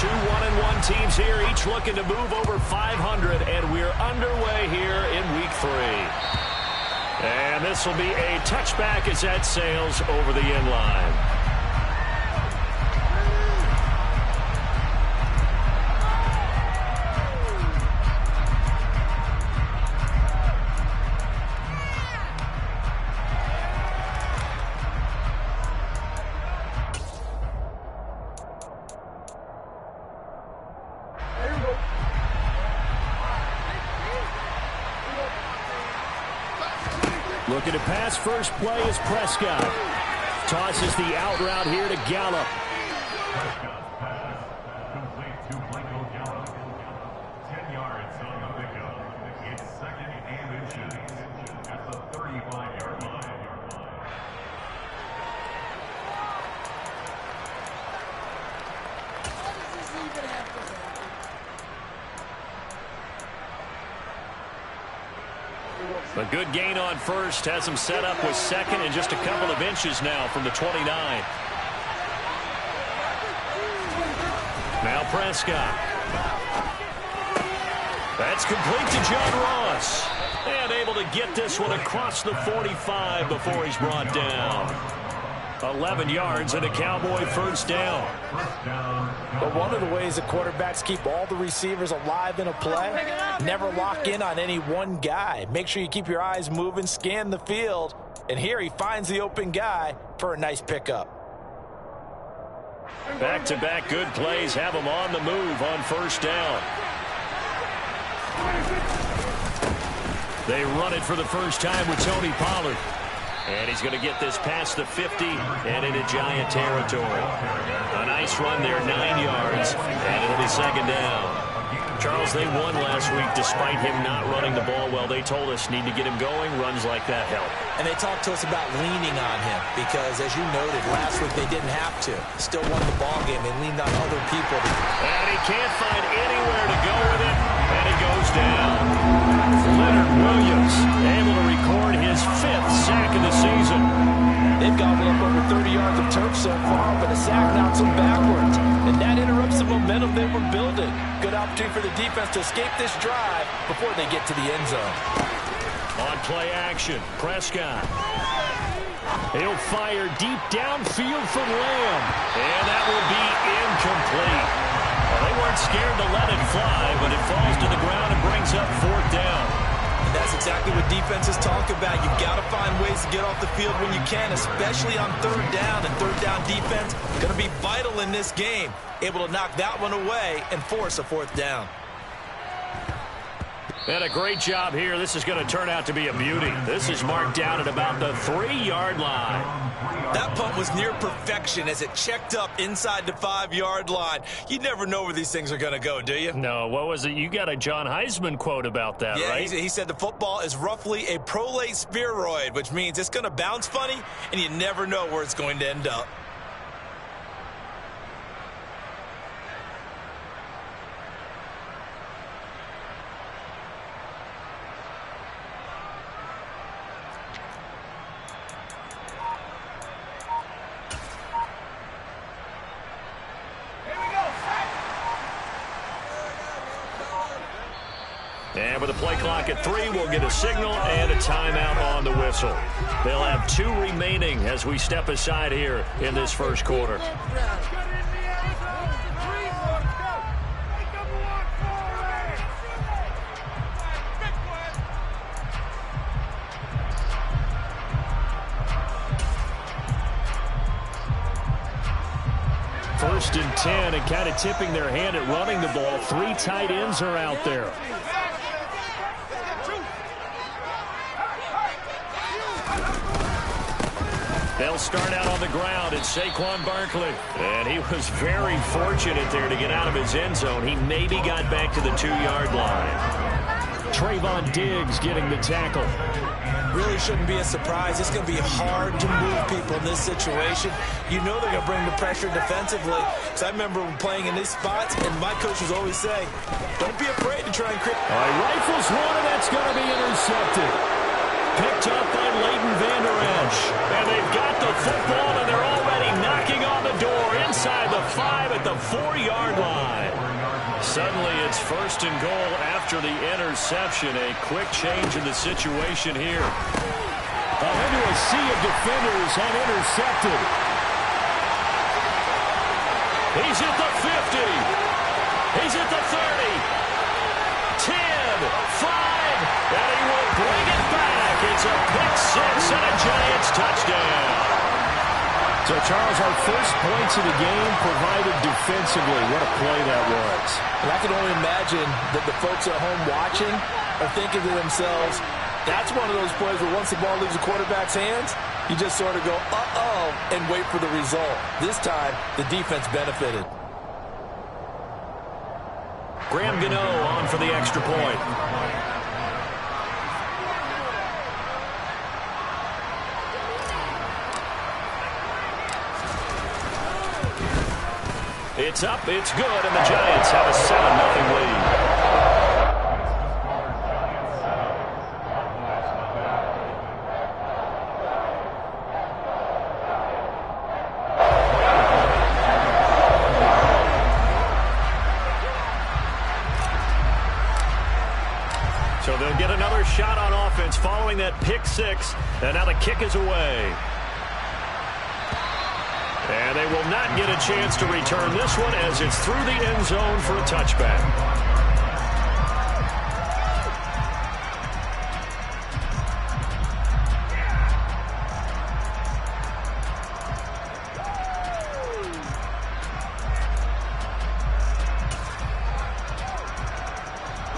Two 1-1 teams here, each looking to move over 500, and we're underway here in Week 3. And this will be a touchback as that sails over the end line. Looking to pass first play is Prescott. Tosses the out route here to Gallup. Prescott's pass complete to Blanco Gallup. 10 yards on the pickup. It's second and inches at the 35-yard line. A good gain on first has him set up with second and just a couple of inches now from the 29. Now Prescott. That's complete to John Ross. And able to get this one across the 45 before he's brought down. 11 yards and a Cowboy first down. But one of the ways the quarterbacks keep all the receivers alive in a play, never lock in on any one guy. Make sure you keep your eyes moving, scan the field, and here he finds the open guy for a nice pickup. Back-to-back good plays have him on the move on first down. They run it for the first time with Tony Pollard. And he's going to get this past the 50 and into Giant territory. A nice run there, 9 yards, and it'll be second down. Charles, they won last week despite him not running the ball well. They told us need to get him going. Runs like that help. And they talked to us about leaning on him because, as you noted, last week they didn't have to. Still won the ball game. They leaned on other people. And he can't find anywhere to go with it, and he goes down. Leonard Williams able to record his 5th sack of the season. They've gobbled up over 30 yards of turf so far, but a sack knocks them backwards. And that interrupts the momentum they were building. Good opportunity for the defense to escape this drive before they get to the end zone. On play action, Prescott. He'll fire deep downfield from Lamb. And that will be incomplete. Well, they weren't scared to let it fly, but it falls to the ground and brings up 4th down. And that's exactly what defenses talk about. You've got to find ways to get off the field when you can, especially on 3rd down. And 3rd down defense going to be vital in this game. Able to knock that one away and force a 4th down. And a great job here. This is going to turn out to be a beauty. This is marked down at about the 3-yard line. That punt was near perfection as it checked up inside the 5-yard line. You never know where these things are going to go, do you? No, what was it? You got a John Heisman quote about that, right? Yeah, he said the football is roughly a prolate spheroid, which means it's going to bounce funny, and you never know where it's going to end up. And with the play clock at 3, we'll get a signal and a timeout on the whistle. They'll have 2 remaining as we step aside here in this first quarter. First and 10, and kind of tipping their hand at running the ball. 3 tight ends are out there. They'll start out on the ground, and Saquon Barkley. And he was very fortunate there to get out of his end zone. He maybe got back to the 2-yard line. Trayvon Diggs getting the tackle. Really shouldn't be a surprise. It's going to be hard to move people in this situation. You know they're going to bring the pressure defensively. So I remember playing in these spots, and my coaches always say, don't be afraid to try and create. All right, rifles one, and that's going to be intercepted. Picked up by Leighton Vander Esch. And they've got the football, and they're already knocking on the door inside inside the 5 at the 4-yard line. Suddenly it's 1st and goal after the interception. A quick change in the situation here. Into a sea of defenders and intercepted. He's at the 50. He's at the 30. 10, 5, and he will bring it back. It's a pick 6 and a Giants touchdown. So, Charles, our first points of the game provided defensively. What a play that was. And I can only imagine that the folks at home watching are thinking to themselves, that's one of those plays where once the ball leaves the quarterback's hands, you just sort of go, uh-oh, and wait for the result. This time, the defense benefited. Graham Gano on for the extra point. It's up, it's good, and the Giants have a 7-0 lead. So they'll get another shot on offense following that pick 6, and now the kick is away. And they will not get a chance to return this one as it's through the end zone for a touchback.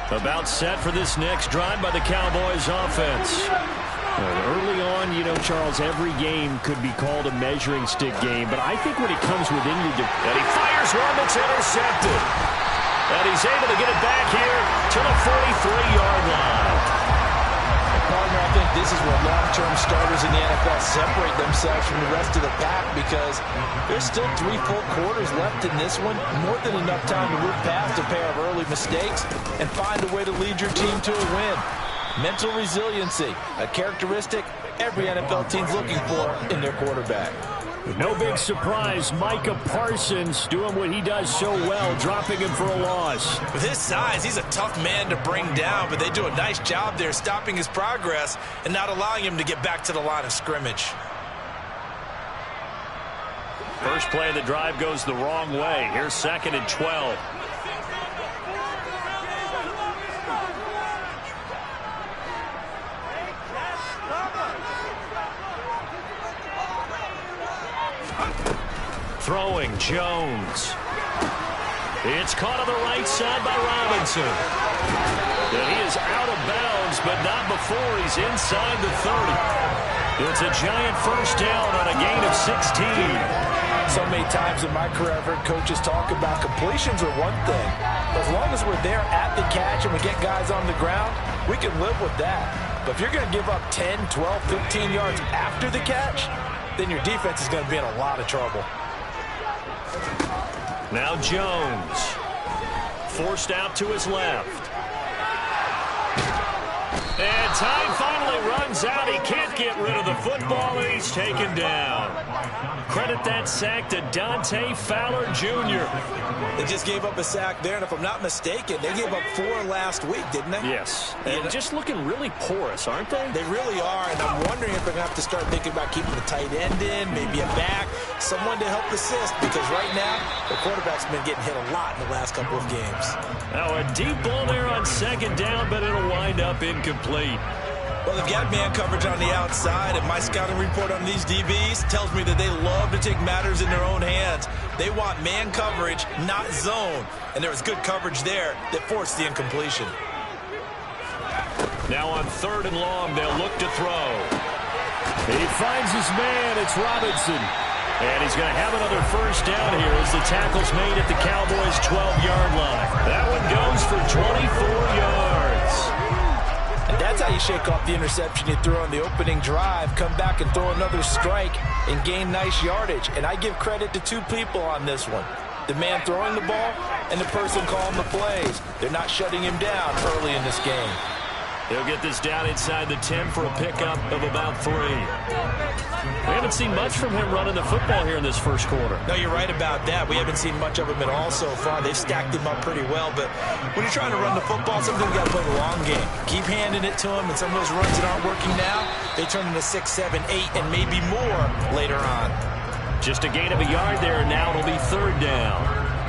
About set for this next drive by the Cowboys offense. Early on, you know, Charles, every game could be called a measuring stick game, but I think when it comes within your... And he fires one that's intercepted. And he's able to get it back here to the 43-yard line. Partner, I think this is where long-term starters in the NFL separate themselves from the rest of the pack because there's still 3 full quarters left in this one. More than enough time to move past a pair of early mistakes and find a way to lead your team to a win. Mental resiliency, a characteristic every NFL team's looking for in their quarterback. No big surprise, Micah Parsons doing what he does so well, dropping him for a loss. With his size, he's a tough man to bring down, but they do a nice job there stopping his progress and not allowing him to get back to the line of scrimmage. First play of the drive goes the wrong way. Here's 2nd and 12. Throwing Jones. It's caught on the right side by Robinson. And he is out of bounds, but not before he's inside the 30. It's a Giant first down on a gain of 16. So many times in my career, I've heard coaches talk about completions are one thing. But as long as we're there at the catch and we get guys on the ground, we can live with that. But if you're going to give up 10, 12, 15 yards after the catch, then your defense is going to be in a lot of trouble. Now Jones. Forced out to his left. And time finally runs out. He can't get rid of the football, and he's taken down. Credit that sack to Dante Fowler Jr. They just gave up a sack there, and if I'm not mistaken, they gave up 4 last week, didn't they? Yes. And just looking really porous, aren't they? They really are, and I'm wondering if they're going to have to start thinking about keeping the tight end in, maybe a back, someone to help assist, because right now, the quarterback's been getting hit a lot in the last couple of games. Now a deep ball there on 2nd down, but it'll wind up incomplete. Well, they've got man coverage on the outside, and my scouting report on these DBs tells me that they love to take matters in their own hands. They want man coverage, not zone, and there was good coverage there that forced the incompletion. Now on 3rd and long, they'll look to throw. He finds his man. It's Robinson. And he's going to have another first down here as the tackle's made at the Cowboys' 12-yard line. That one goes for 24 yards. And that's how you shake off the interception you threw on the opening drive, come back and throw another strike and gain nice yardage. And I give credit to 2 people on this one. The man throwing the ball and the person calling the plays. They're not shutting him down early in this game. He'll get this down inside the 10 for a pickup of about 3. We haven't seen much from him running the football here in this first quarter. No, you're right about that. We haven't seen much of him at all so far. They've stacked him up pretty well, but when you're trying to run the football, sometimes you got to play the long game. Keep handing it to him, and some of those runs that aren't working now, they turn into 6, 7, 8, and maybe more later on. Just a gain of a yard there, and now it'll be 3rd down.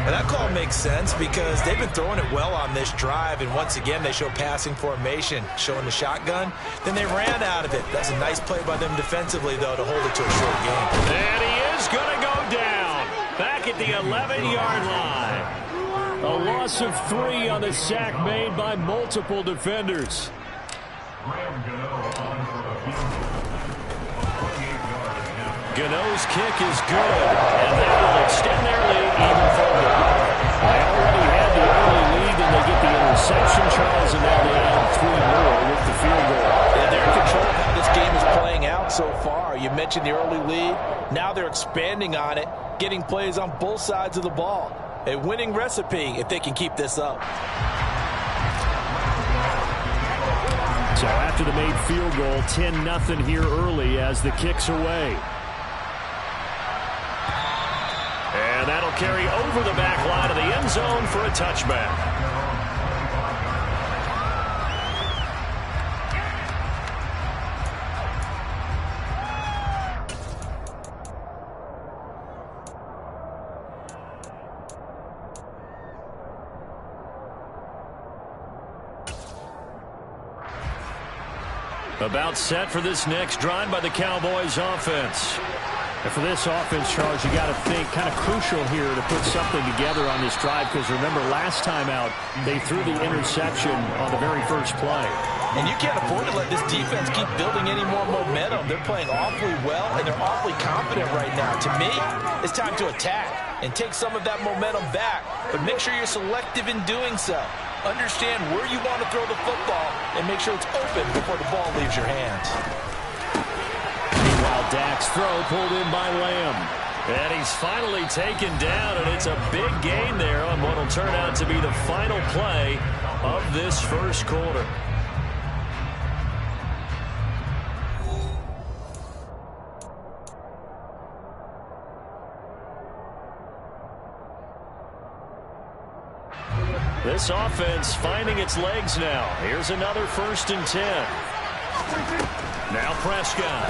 And that call makes sense because they've been throwing it well on this drive, and once again they show passing formation, showing the shotgun. Then they ran out of it. That's a nice play by them defensively, though, to hold it to a short game. And he is going to go down back at the 11-yard line. A loss of 3 on the sack made by multiple defenders. Gano's kick is good, and that will extend their lead even further. They already had the early lead, and they get the interception, Charles, and now they add 3 more with the field goal. Yeah, they're in control of how this game is playing out so far. You mentioned the early lead. Now they're expanding on it, getting plays on both sides of the ball. A winning recipe if they can keep this up. So after the made field goal, 10-0 here early as the kick's away. And that'll carry over the back line of the end zone for a touchback. About set for this next drive by the Cowboys offense. And for this offense, Charles, you got to think kind of crucial here to put something together on this drive, because remember last time out they threw the interception on the very first play. And you can't afford to let this defense keep building any more momentum. They're playing awfully well, and they're awfully confident right now. To me, it's time to attack and take some of that momentum back, but make sure you're selective in doing so. Understand where you want to throw the football and make sure it's open before the ball leaves your hands. Meanwhile, Dak's throw pulled in by Lamb. And he's finally taken down, and it's a big gain there on what will turn out to be the final play of this first quarter. This offense finding its legs now. Here's another 1st and 10. Now Prescott.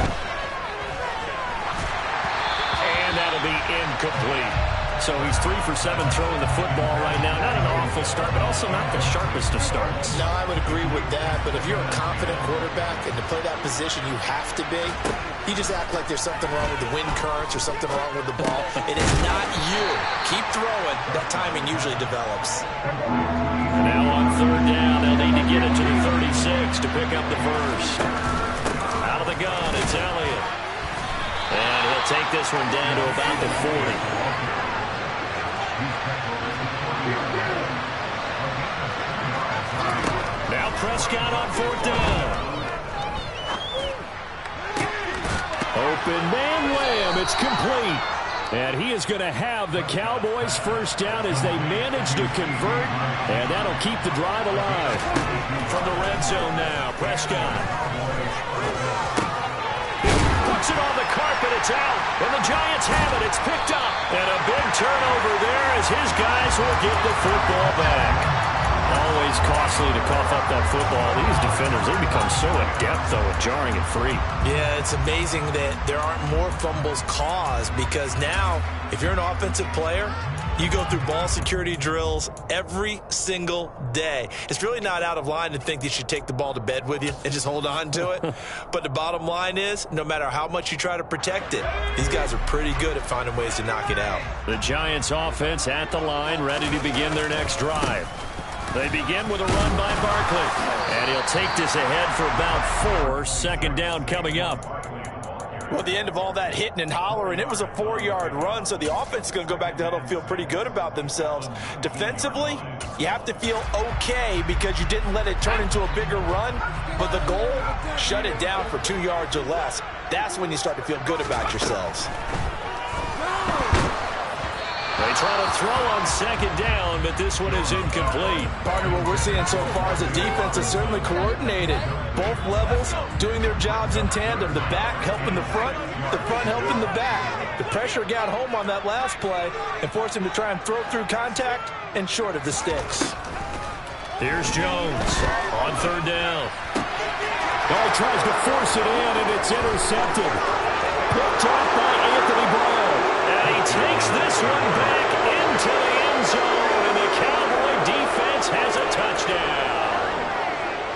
And that'll be incomplete. So he's 3 for 7 throwing the football right now. Not an awful start, but also not the sharpest of starts. No, I would agree with that. But if you're a confident quarterback and to play that position you have to be, you just act like there's something wrong with the wind currents or something wrong with the ball. It is not you. Keep throwing. That timing usually develops. Now on 3rd down, they'll need to get it to the 36 to pick up the first. Out of the gun, it's Elliott. And he'll take this one down to about the 40. Now Prescott on 4th down. Open man Lamb, it's complete. And he is going to have the Cowboys' first down as they manage to convert, and that'll keep the drive alive. From the red zone now, Prescott. Puts it on the carpet, it's out, and the Giants have it, it's picked up. And a big turnover there as his guys will get the football back. Always costly to cough up that football. These defenders, they become so adept, though, at jarring it free. Yeah, it's amazing that there aren't more fumbles caused, because now, if you're an offensive player, you go through ball security drills every single day. It's really not out of line to think that you should take the ball to bed with you and just hold on to it. But the bottom line is, no matter how much you try to protect it, these guys are pretty good at finding ways to knock it out. The Giants offense at the line, ready to begin their next drive. They begin with a run by Barkley, and he'll take this ahead for about 4. 2nd down coming up. Well, at the end of all that hitting and hollering, it was a 4-yard run, so the offense is going to go back to huddle and feel pretty good about themselves. Defensively, you have to feel okay because you didn't let it turn into a bigger run, but the goal, shut it down for 2 yards or less. That's when you start to feel good about yourselves. They try to throw on second down, but this one is incomplete. Partner, what we're seeing so far is the defense is certainly coordinated. Both levels doing their jobs in tandem. The back helping the front helping the back. The pressure got home on that last play and forced him to try and throw through contact and short of the sticks. Here's Jones on third down. Tries to force it in, and it's intercepted. Picked off by Anthony Brown. And he takes this one back into the end zone, and the Cowboy defense has a touchdown.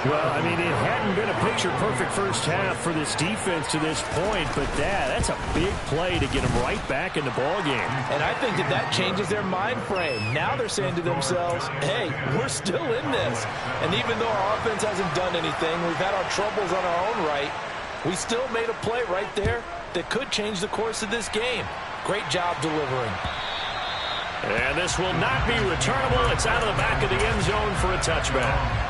Well, I mean, it hadn't been a picture-perfect first half for this defense to this point, but that's a big play to get them right back in the ballgame. And I think that changes their mind frame. Now they're saying to themselves, hey, we're still in this. And even though our offense hasn't done anything, we've had our troubles on our own right, we still made a play right there that could change the course of this game. Great job delivering. And this will not be returnable. It's out of the back of the end zone for a touchback.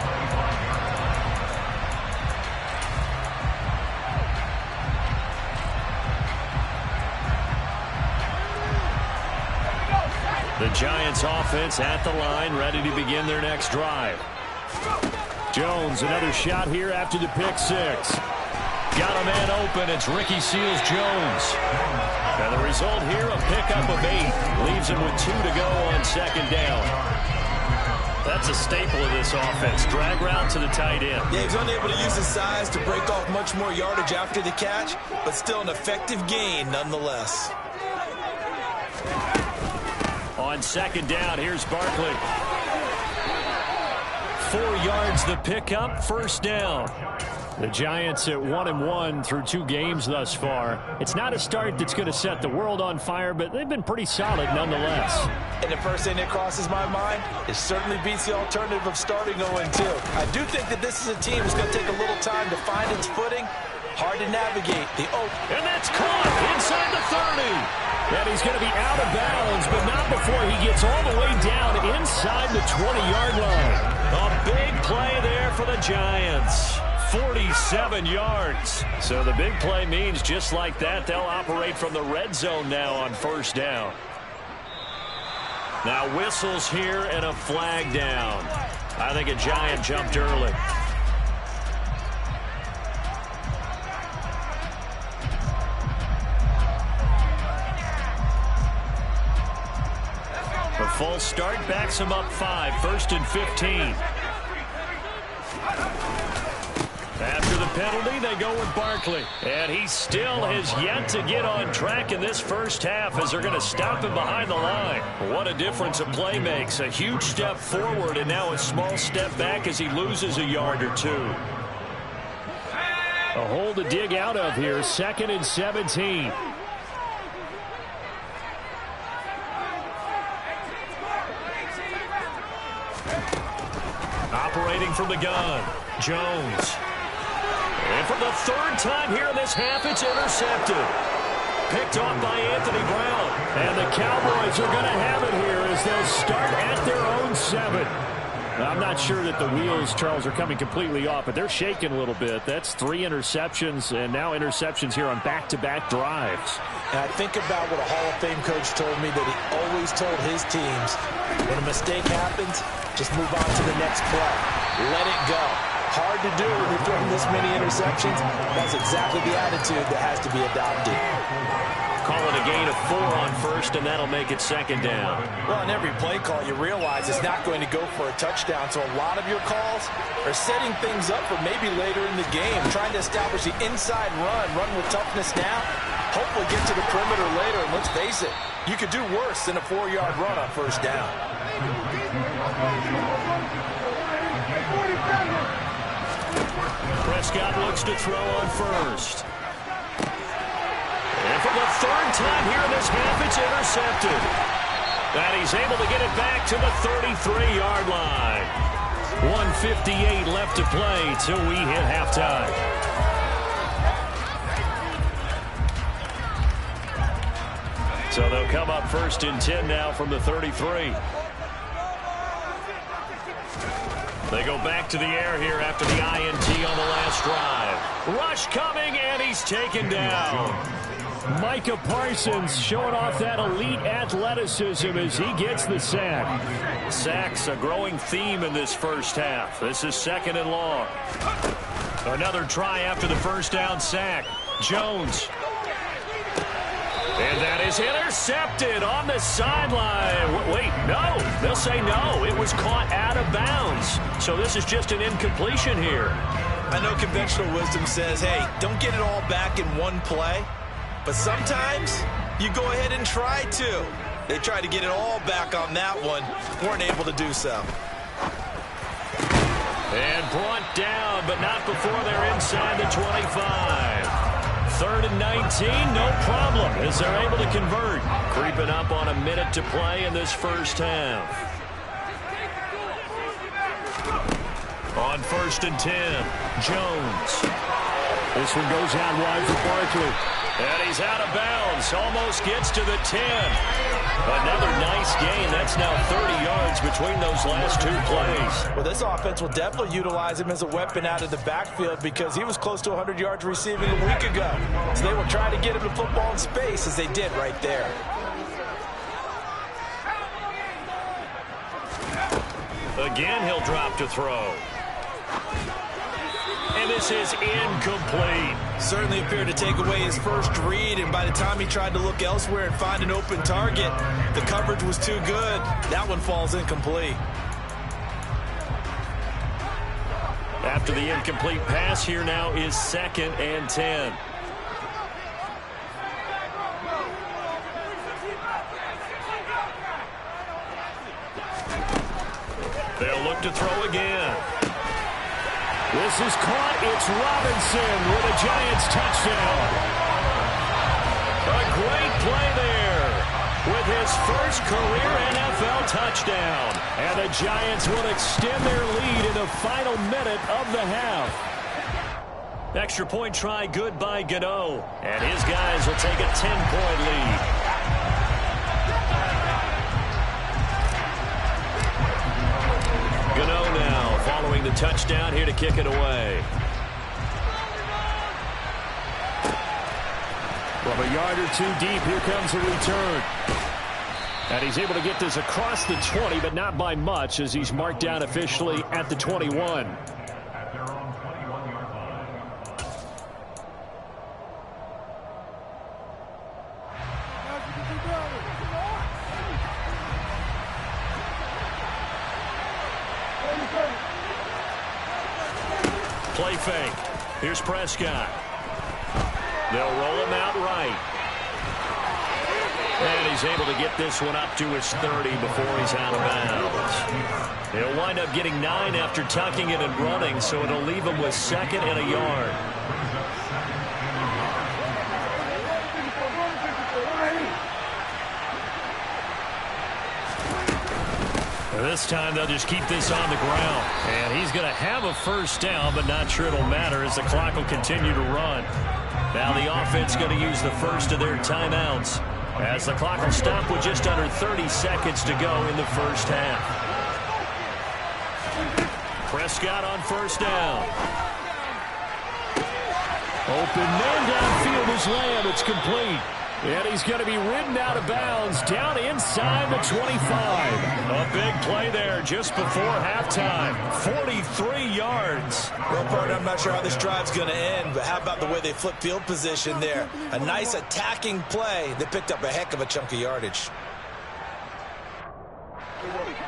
The Giants offense at the line, ready to begin their next drive. Jones, another shot here after the pick six. Got a man open. It's Ricky Seals-Jones. And the result here, a pickup of 8. Leaves him with 2 to go on second down. That's a staple of this offense. Drag route to the tight end. Yeah, he's unable to use his size to break off much more yardage after the catch, but still an effective gain nonetheless. On second down, here's Barkley. 4 yards the pickup, first down. The Giants at 1-1 through 2 games thus far. It's not a start that's going to set the world on fire, but they've been pretty solid nonetheless. And the first thing that crosses my mind is certainly beats the alternative of starting 0-2. I do think that this is a team that's going to take a little time to find its footing. Hard to navigate. And that's caught inside the 30. And he's going to be out of bounds, but not before he gets all the way down inside the 20-yard line. A big play there for the Giants. 47 yards. So the big play means just like that, they'll operate from the red zone now on first down. Now whistles here and a flag down. I think a Giant jumped early. A full start backs him up 5, 1st and 15. After the penalty, they go with Barkley. And he still has yet to get on track in this first half as they're going to stop him behind the line. What a difference a play makes. A huge step forward and now a small step back as he loses a yard or 2. A hole to dig out of here, 2nd and 17. Operating from the gun, Jones. And for the 3rd time here in this half, it's intercepted. Picked off by Anthony Brown. And the Cowboys are going to have it here as they'll start at their own 7. I'm not sure that the wheels, Charles, are coming completely off, but they're shaking a little bit. That's 3 interceptions, and now interceptions here on back-to-back drives. And I think about what a Hall of Fame coach told me that he always told his teams, when a mistake happens, just move on to the next play. Let it go. Hard to do when you're throwing this many interceptions. That's exactly the attitude that has to be adopted. Call it a gain of 4 on first, and that'll make it 2nd down. Well, on every play call, you realize it's not going to go for a touchdown. So a lot of your calls are setting things up for maybe later in the game, trying to establish the inside run with toughness now, hopefully get to the perimeter later. And let's face it, you could do worse than a 4-yard run on first down. Prescott looks to throw on first. And for the 3rd time here in this half, it's intercepted. And he's able to get it back to the 33-yard line. 1:58 left to play till we hit halftime. So they'll come up 1st and 10 now from the 33. They go back to the air here after the INT on the last drive. Rush coming, and he's taken down. Micah Parsons showing off that elite athleticism as he gets the sack. Sacks a growing theme in this first half. This is 2nd and long. Another try after the first down sack. Jones. And that is intercepted on the sideline. Wait, no. They'll say no. It was caught out of bounds. So this is just an incompletion here. I know conventional wisdom says, hey, don't get it all back in one play. But sometimes you go ahead and try to. They tried to get it all back on that one. Weren't able to do so. And brought down, but not before they're inside the 25. 3rd and 19, no problem, as they're able to convert. Creeping up on a minute to play in this first half. On 1st and 10, Jones. This one goes out wide for Barkley. And he's out of bounds. Almost gets to the 10. Another nice gain. That's now 30 yards between those last 2 plays. Well, this offense will definitely utilize him as a weapon out of the backfield because he was close to 100 yards receiving a week ago. So they will try to get him the football in space as they did right there. Again, he'll drop to throw. And this is incomplete. Certainly appeared to take away his first read, and by the time he tried to look elsewhere and find an open target, the coverage was too good. That one falls incomplete. After the incomplete pass, here now is 2nd and 10. They'll look to throw again. This is caught. It's Robinson with a Giants touchdown. A great play there with his first career NFL touchdown. And the Giants will extend their lead in the final minute of the half. Extra point try good by Gano. And his guys will take a 10-point lead. Gano now following the touchdown here to kick it away. From a yard or 2 deep, here comes a return. And he's able to get this across the 20, but not by much as he's marked down officially at the 21. At their own 21-yard line. Play fake. Here's Prescott. They'll roll him out right. And he's able to get this one up to his 30 before he's out of bounds. He'll wind up getting 9 after tucking it and running, so it'll leave him with 2nd and a yard. This time they'll just keep this on the ground. And he's going to have a first down, but not sure it'll matter as the clock will continue to run. Now the offense going to use the first of their timeouts as the clock will stop with just under 30 seconds to go in the first half. Prescott on first down. Open man downfield is Lamb. It's complete. And he's going to be ridden out of bounds down inside the 25. A big play there just before halftime. 43 yards. Well, partner, I'm not sure how this drive's going to end, but how about the way they flip field position there? A nice attacking play that picked up a heck of a chunk of yardage.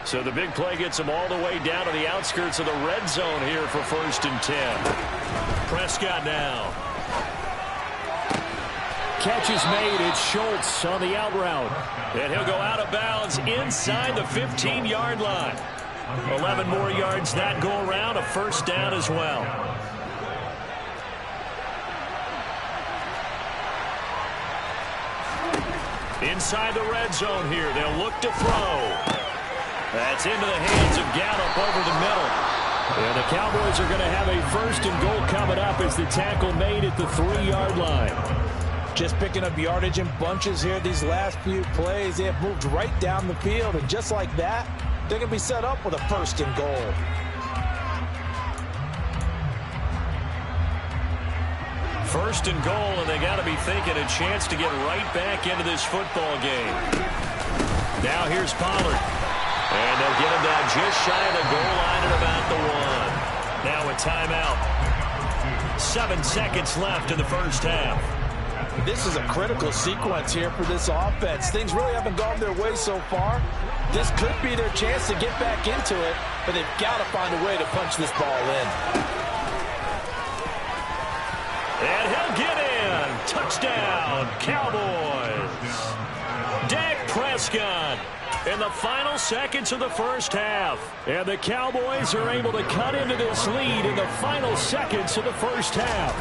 So the big play gets them all the way down to the outskirts of the red zone here for 1st and 10. Prescott now. Catch is made. It's Schultz on the out route. And he'll go out of bounds inside the 15-yard line. 11 more yards that go around. A first down as well. Inside the red zone here. They'll look to throw. That's into the hands of Gallup over the middle. And the Cowboys are going to have a 1st and goal coming up as the tackle made at the 3-yard line. Just picking up yardage in bunches here these last few plays. They have moved right down the field, and just like that, they're going to be set up with a 1st and goal. First and goal, and they got to be thinking a chance to get right back into this football game. Now here's Pollard. And they'll get him down just shy of the goal line at about the 1. Now a timeout. 7 seconds left in the first half. This is a critical sequence here for this offense. Things really haven't gone their way so far. This could be their chance to get back into it, but they've got to find a way to punch this ball in. And he'll get in. Touchdown, Cowboys. Dak Prescott in the final seconds of the first half. And the Cowboys are able to cut into this lead in the final seconds of the first half.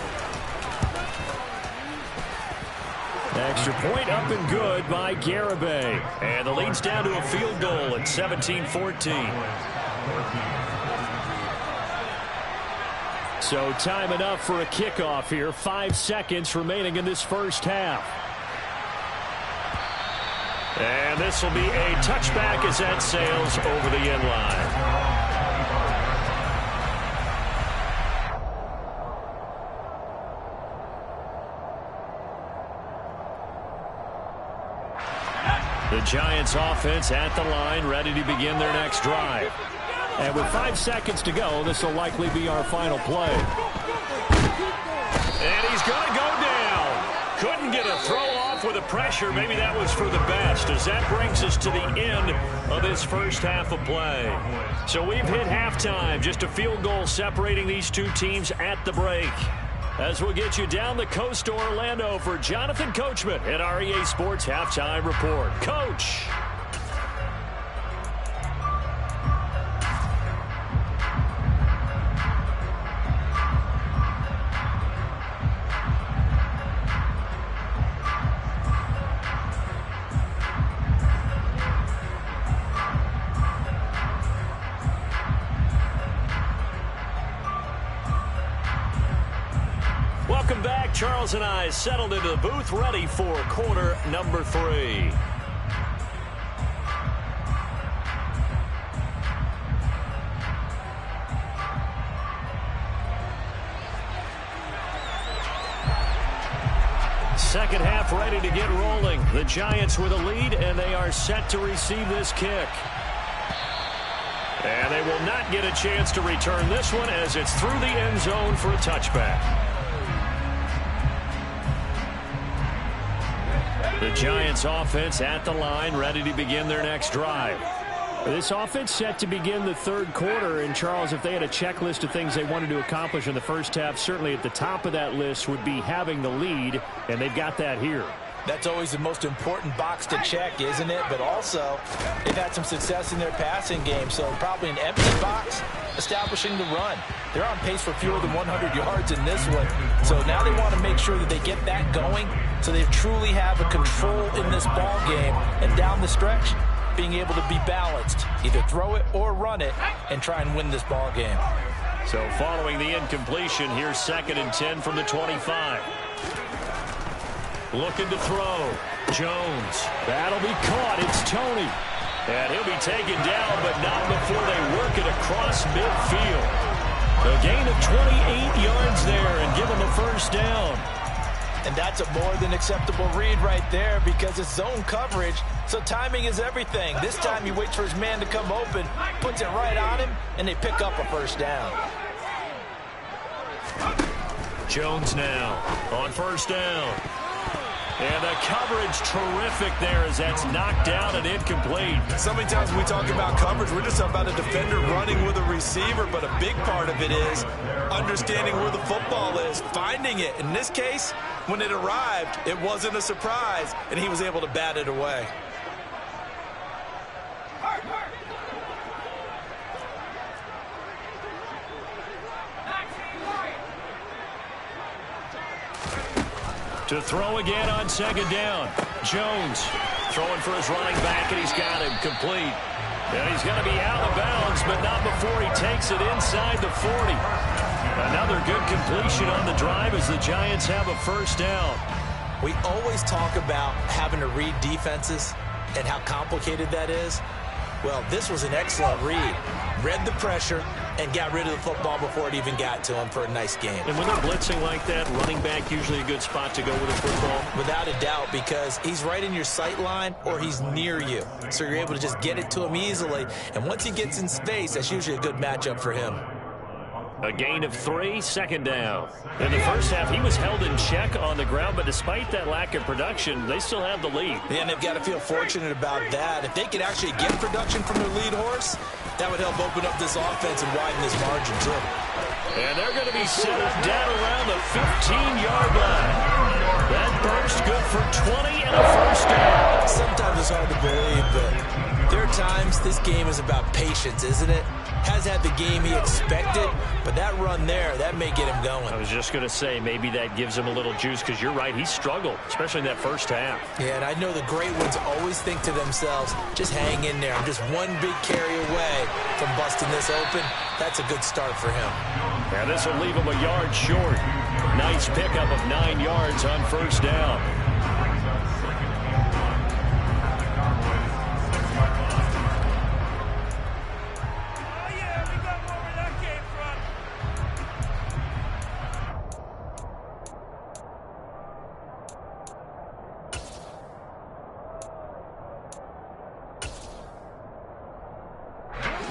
Extra point up and good by Garibay. And the lead's down to a field goal at 17-14. So time enough for a kickoff here. 5 seconds remaining in this first half. And this will be a touchback as that sails over the end line. The Giants offense at the line, ready to begin their next drive. And with 5 seconds to go, this will likely be our final play. And he's going to go down. Couldn't get a throw off with the pressure. Maybe that was for the best, as that brings us to the end of this first half of play. So we've hit halftime, just a field goal separating these two teams at the break. As we'll get you down the coast to Orlando for Jonathan Coachman at our EA Sports Halftime Report. Coach. Welcome back. Charles and I settled into the booth, ready for quarter number 3. Second half ready to get rolling. The Giants with a lead, and they are set to receive this kick. And they will not get a chance to return this one as it's through the end zone for a touchback. The Giants offense at the line, ready to begin their next drive. This offense set to begin the third quarter. And, Charles, if they had a checklist of things they wanted to accomplish in the first half, certainly at the top of that list would be having the lead, and they've got that here. That's always the most important box to check, isn't it? But also, they've had some success in their passing game, so probably an empty box establishing the run. They're on pace for fewer than 100 yards in this one. So now they want to make sure that they get that going so they truly have a control in this ball game. And down the stretch, being able to be balanced, either throw it or run it, and try and win this ball game. So following the incompletion, here's 2nd and 10 from the 25. Looking to throw. Jones. That'll be caught. It's Tony. And he'll be taken down, but not before they work it across midfield. A gain of 28 yards there and give him a first down. And that's a more than acceptable read right there because it's zone coverage, so timing is everything. This time he waits for his man to come open, puts it right on him, and they pick up a first down. Jones now on first down. And the coverage terrific there as that's knocked down and incomplete. So many times when we talk about coverage, we're just about a defender running with a receiver, but a big part of it is understanding where the football is, finding it. In this case, when it arrived, it wasn't a surprise, and he was able to bat it away. To throw again on 2nd down. Jones throwing for his running back, and he's got him complete. And he's going to be out of bounds, but not before he takes it inside the 40. Another good completion on the drive as the Giants have a first down. We always talk about having to read defenses and how complicated that is. Well, this was an excellent read. Read the pressure and got rid of the football before it even got to him for a nice game. And when they're blitzing like that, running back usually a good spot to go with the football? Without a doubt, because he's right in your sight line or he's near you. So you're able to just get it to him easily. And once he gets in space, that's usually a good matchup for him. A gain of 3, second down. In the first half, he was held in check on the ground, but despite that lack of production, they still have the lead. Yeah, and they've got to feel fortunate about that. If they could actually get production from their lead horse, that would help open up this offense and widen this margin, too. And they're going to be set up down around the 15-yard line. That burst good for 20 and a first down. Sometimes it's hard to believe, but there are times this game is about patience, isn't it? Has had the game he expected, but that run there, that may get him going. I was just going to say, maybe that gives him a little juice, because you're right, he struggled, especially in that first half. Yeah, and I know the great ones always think to themselves, just hang in there. I'm just one big carry away from busting this open. That's a good start for him. And this will leave him a yard short. Nice pickup of 9 yards on first down.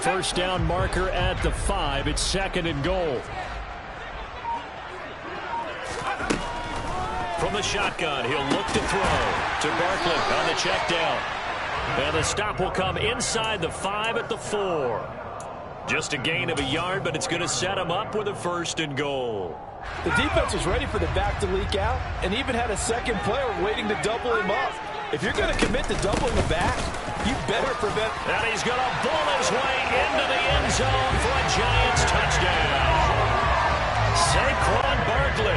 First down marker at the 5. It's second and goal. From the shotgun, he'll look to throw to Barkley on the check down. And the stop will come inside the 5 at the 4. Just a gain of a yard, but it's going to set him up with a first and goal. The defense was ready for the back to leak out and even had a second player waiting to double him up. If you're going to commit to doubling the back, you better prevent. And he's going to bull his way into the end zone for a Giants touchdown. Saquon Barkley,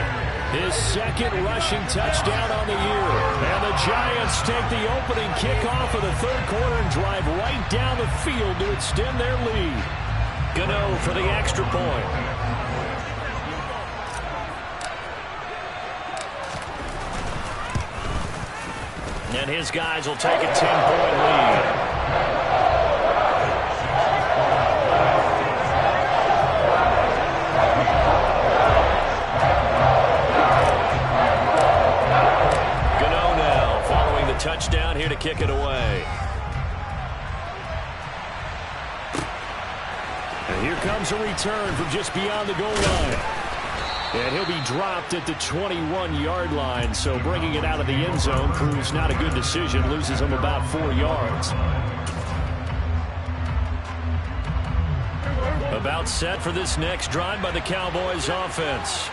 his second rushing touchdown on the year. And the Giants take the opening kickoff of the third quarter and drive right down the field to extend their lead. Gano for the extra point. And his guys will take a 10-point lead. Gano now following the touchdown here to kick it away. And here comes a return from just beyond the goal line. And he'll be dropped at the 21-yard line, so bringing it out of the end zone proves not a good decision, loses him about 4 yards. About set for this next drive by the Cowboys offense.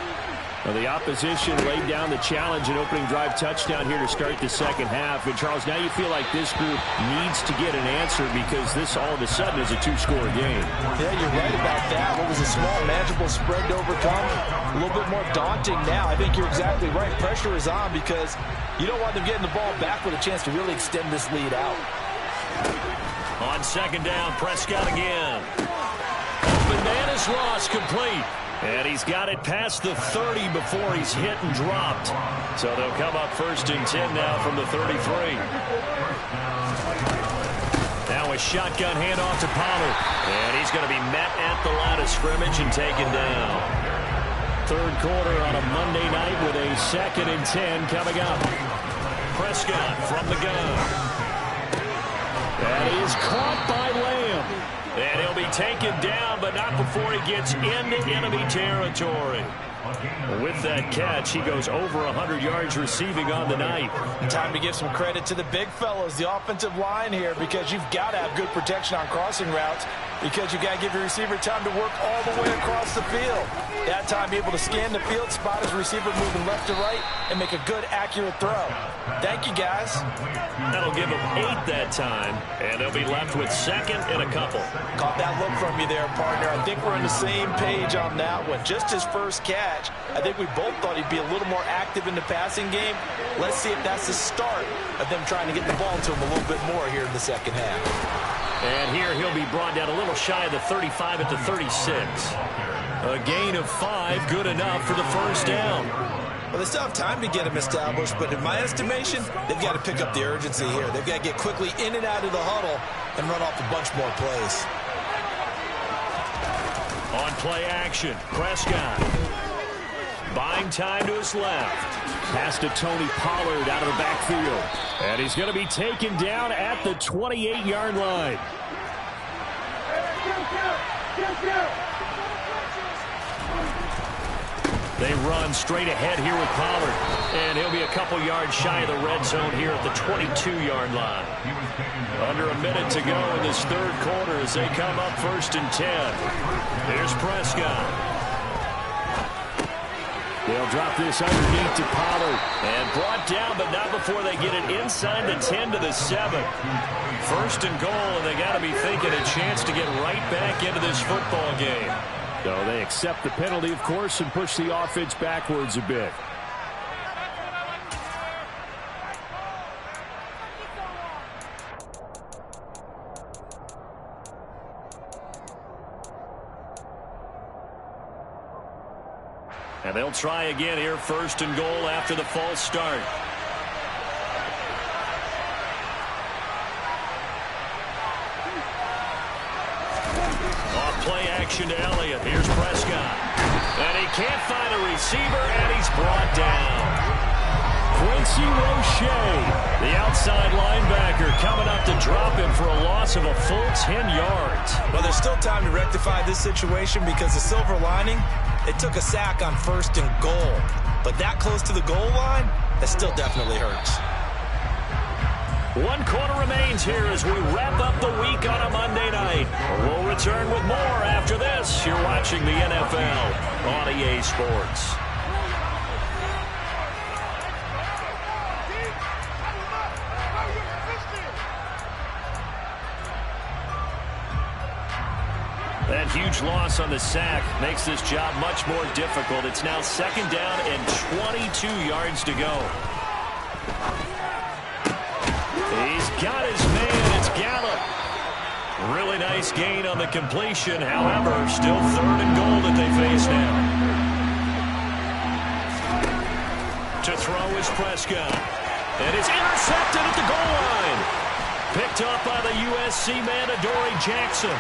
Well, the opposition laid down the challenge and opening drive touchdown here to start the second half. And, Charles, now you feel like this group needs to get an answer because this all of a sudden is a 2-score game. Yeah, you're right about that. What was a small, manageable spread to overcome, a little bit more daunting now. I think you're exactly right. Pressure is on because you don't want them getting the ball back with a chance to really extend this lead out. On second down, Prescott again. Open man is lost, complete. And he's got it past the 30 before he's hit and dropped. So they'll come up first and 10 now from the 33. Now a shotgun handoff to Pollard. And he's going to be met at the line of scrimmage and taken down. Third quarter on a Monday night with a second and 10 coming up. Prescott from the gun. That is caught by Lamb. And he'll be taken down, but not before he gets into enemy territory. With that catch, he goes over 100 yards receiving on the night. Time to give some credit to the big fellows, the offensive line here, because you've got to have good protection on crossing routes because you've got to give your receiver time to work all the way across the field. That time, be able to scan the field, spot his receiver moving left to right, and make a good, accurate throw. Thank you, guys. That'll give him 8 that time, and they'll be left with second and a couple. Caught that look from you there, partner. I think we're on the same page on that one. Just his first catch, I think we both thought he'd be a little more active in the passing game. Let's see if that's the start of them trying to get the ball to him a little bit more here in the second half. And here he'll be brought down a little shy of the 35 at the 36. A gain of 5, good enough for the first down. Well, they still have time to get him established, but in my estimation, they've got to pick up the urgency here. They've got to get quickly in and out of the huddle and run off a bunch more plays. On play action, Prescott. Buying time to his left. Pass to Tony Pollard out of the backfield. And he's going to be taken down at the 28-yard line. They run straight ahead here with Pollard. And he'll be a couple yards shy of the red zone here at the 22-yard line. Under a minute to go in this third quarter as they come up 1st and 10. Here's Prescott. They'll drop this underneath to Pollard. And brought down, but not before they get it inside the 10 to the 7. 1st and goal, and they got to be thinking a chance to get right back into this football game. So they accept the penalty, of course, and push the offense backwards a bit. And they'll try again here, 1st and goal after the false start. Off play action to Elliott. Here's Prescott. And he can't find a receiver, and he's brought down. Quincy Roche, the outside linebacker, coming up to drop him for a loss of a full 10 yards. Well, there's still time to rectify this situation because the silver lining, it took a sack on 1st and goal. But that close to the goal line, that still definitely hurts. 1 quarter remains here as we wrap up the week on a Monday night. We'll return with more after this. You're watching the NFL on EA Sports. That huge loss on the sack makes this job much more difficult. It's now 2nd down and 22 yards to go. He's got his man. It's Gallup. Really nice gain on the completion. However, still 3rd and goal that they face now. To throw is Prescott. And it's intercepted at the goal line. Picked up by the USC man, Adoree Jackson.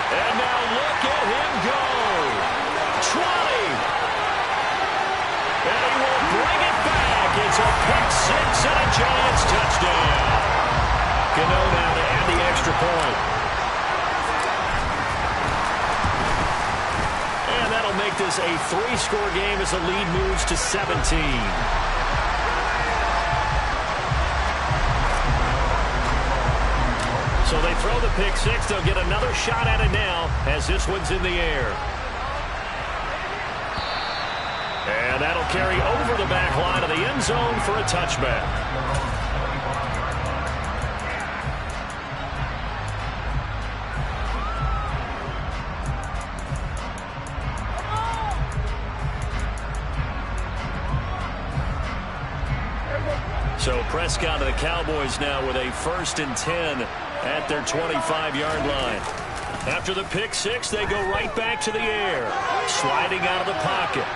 And now look at him go. 20. And he will bring it back. It's a pick-6 and a Giants touchdown. Cano now to add the extra point. And that'll make this a 3-score game as the lead moves to 17. So they throw the pick-6. They'll get another shot at it now as this one's in the air. And that'll carry over the back line of the end zone for a touchback. So Prescott and the Cowboys now with a 1st and 10 at their 25-yard line. After the pick-6, they go right back to the air, sliding out of the pocket.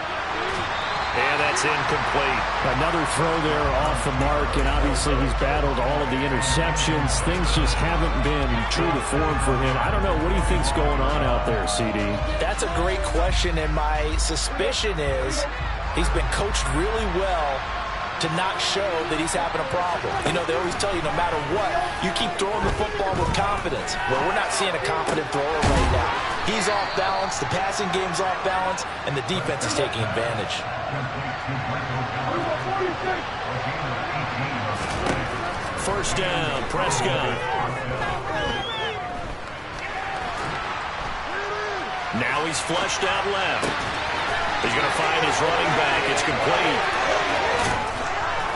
And that's incomplete. Another throw there off the mark, and obviously he's battled all of the interceptions. Things just haven't been true to form for him. I don't know. What do you think's going on out there, CD? That's a great question, and my suspicion is he's been coached really well to not show that he's having a problem. You know, they always tell you no matter what, you keep throwing the football with confidence. Well, we're not seeing a confident thrower right now. He's off balance, the passing game's off balance, and the defense is taking advantage. 1st down, Prescott. Now he's flushed out left. He's going to find his running back. It's complete.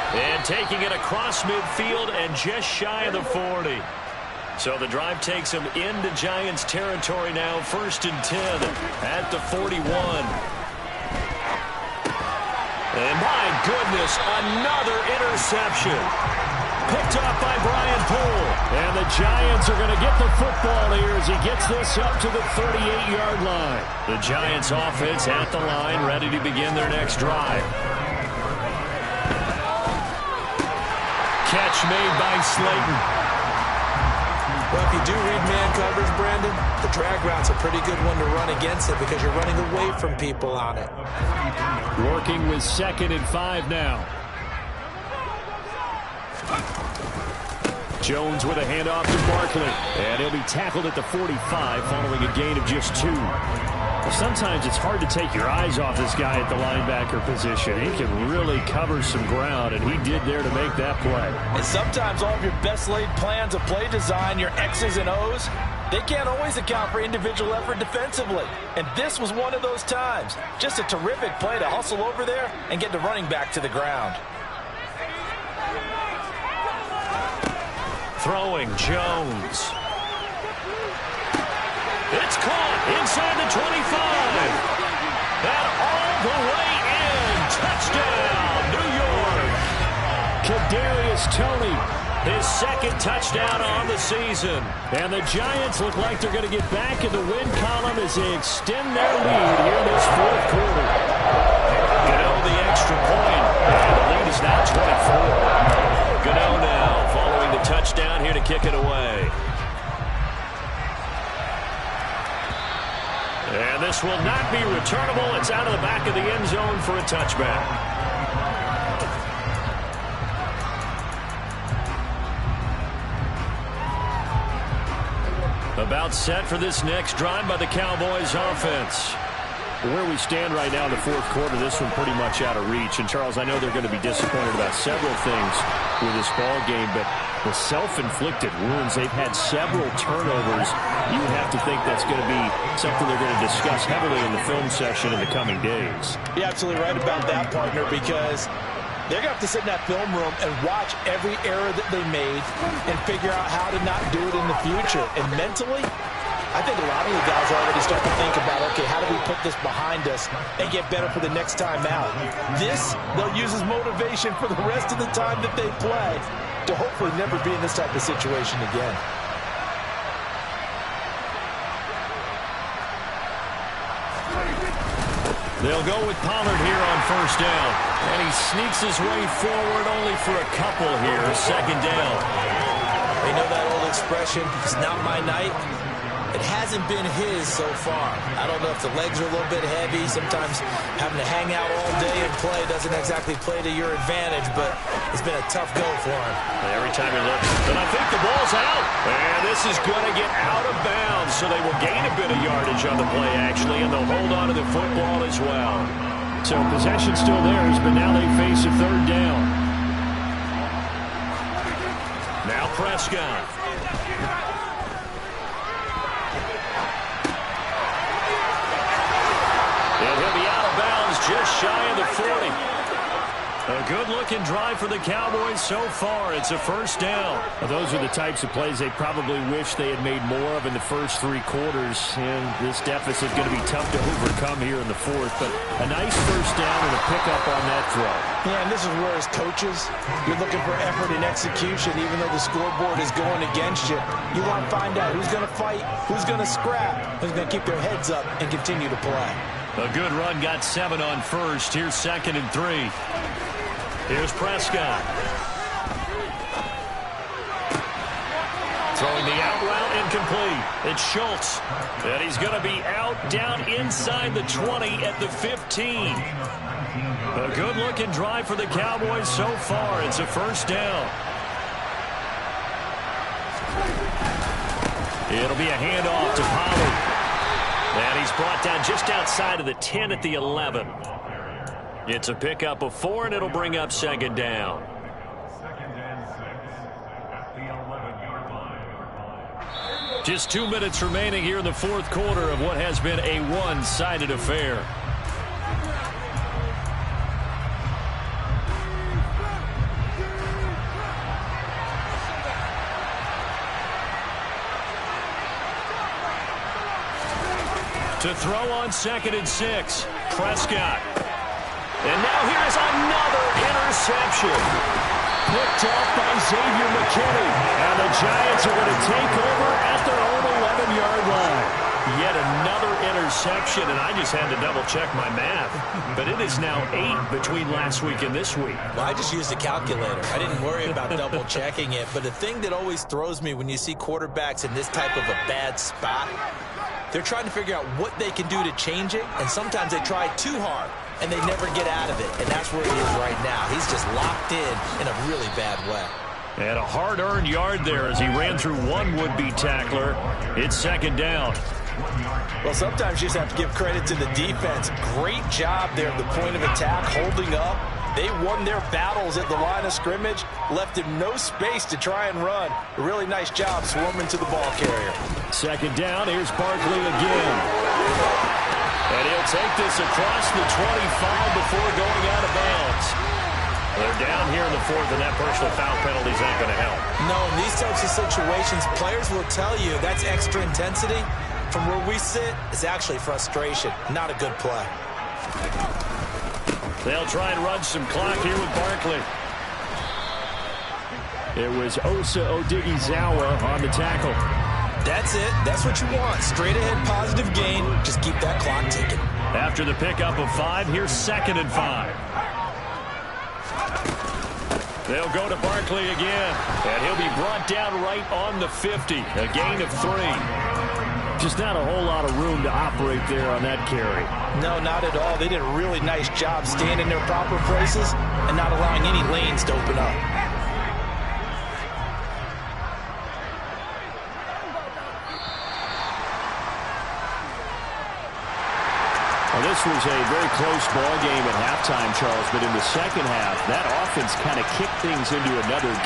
And taking it across midfield and just shy of the 40. So the drive takes him into Giants territory now. 1st and 10 at the 41. And my goodness, another interception. Picked up by Brian Poole. And the Giants are going to get the football here as he gets this up to the 38-yard line. The Giants offense at the line, ready to begin their next drive. Catch made by Slayton. Well, if you do read man coverage, Brandon, the drag route's a pretty good one to run against it because you're running away from people on it. Working with 2nd and 5 now. Jones with a handoff to Barkley. And he'll be tackled at the 45 following a gain of just 2. Well, sometimes it's hard to take your eyes off this guy at the linebacker position. He can really cover some ground, and he did there to make that play. And sometimes all of your best laid plans of play design, your X's and O's, they can't always account for individual effort defensively. And this was one of those times. Just a terrific play to hustle over there and get the running back to the ground. Throwing Jones. It's caught inside the 25. And all the way in. Touchdown, New York. Kadarius Toney, His 2nd touchdown on the season. and the Giants look like they're going to get back in the win column as they extend their lead here in this 4th quarter. Gano the extra point. And the lead is now 24. Gano now following the touchdown here to kick it away. And this will not be returnable. It's out of the back of the end zone for a touchback. About set for this next drive by the Cowboys offense. Where we stand right now in the 4th quarter, this one pretty much out of reach. And, Charles, I know they're going to be disappointed about several things with this ball game, but the self-inflicted wounds, they've had several turnovers. You would have to think that's going to be something they're going to discuss heavily in the film session in the coming days. You're absolutely right about that, partner, because they're going to have to sit in that film room and watch every error that they made and figure out how to not do it in the future. And mentally, I think a lot of the guys already start to think about, okay, how do we put this behind us and get better for the next time out? This, they'll use as motivation for the rest of the time that they play to hopefully never be in this type of situation again. They'll go with Pollard here on 1st down. And he sneaks his way forward only for a couple here. 2nd down. You know that old expression, it's not my night? It hasn't been his so far. I don't know if the legs are a little bit heavy. Sometimes having to hang out all day and play doesn't exactly play to your advantage, but it's been a tough go for him. Every time he looks, and I think the ball's out. And this is going to get out of bounds, so they will gain a bit of yardage on the play, actually, and they'll hold on to the football as well. So possession still theirs, but now they face a 3rd down. Now Prescott. And he'll be out of bounds just shy of the 40. A good-looking drive for the Cowboys so far. It's a 1st down. Well, those are the types of plays they probably wish they had made more of in the first 3 quarters. And this deficit is going to be tough to overcome here in the 4th. But a nice 1st down and a pickup on that throw. Yeah, and this is where as coaches, you're looking for effort and execution, even though the scoreboard is going against you. You want to find out who's going to fight, who's going to scrap, who's going to keep their heads up and continue to play. A good run got 7 on 1st. Here's 2nd and 3. Here's Prescott. Throwing the out route incomplete. It's Schultz. And he's going to be out down inside the 20 at the 15. A good-looking drive for the Cowboys so far. It's a 1st down. It'll be a handoff to Pollard. And he's brought down just outside of the 10 at the 11. It's a pickup of 4, and it'll bring up 2nd down. 2nd and 6 at the 11-yard line. Just 2 minutes remaining here in the 4th quarter of what has been a one-sided affair. To throw on 2nd and 6, Prescott. And now here's another interception. Picked off by Xavier McKinney. And the Giants are going to take over at their own 11-yard line. Yet another interception. interception, and I just had to double-check my math. But it is now 8 between last week and this week. Well, I just used a calculator. I didn't worry about double-checking it. But the thing that always throws me when you see quarterbacks in this type of a bad spot, they're trying to figure out what they can do to change it, and sometimes they try too hard, and they never get out of it. And that's where he is right now. He's just locked in a really bad way. And a hard-earned yard there as he ran through one would-be tackler. It's second down. Well, sometimes you just have to give credit to the defense. Great job there at the point of attack, holding up. They won their battles at the line of scrimmage, left him no space to try and run. A really nice job swarming to the ball carrier. Second down, here's Barkley again. And he'll take this across the 25 before going out of bounds. They're down here in the fourth, and that personal foul penalty is not going to help. No, in these types of situations, players will tell you that's extra intensity. From where we sit, it's actually frustration. Not a good play. They'll try and run some clock here with Barkley. It was Osa Odighizuwa on the tackle. That's it. That's what you want. Straight ahead positive gain. Just keep that clock ticking. After the pickup of 5, here's 2nd and 5. They'll go to Barkley again, and he'll be brought down right on the 50. A gain of 3. Just not a whole lot of room to operate there on that carry. No, not at all. They did a really nice job staying in their proper places and not allowing any lanes to open up. Well, this was a very close ball game at halftime, Charles, but in the second half, that offense kind of kicked things into another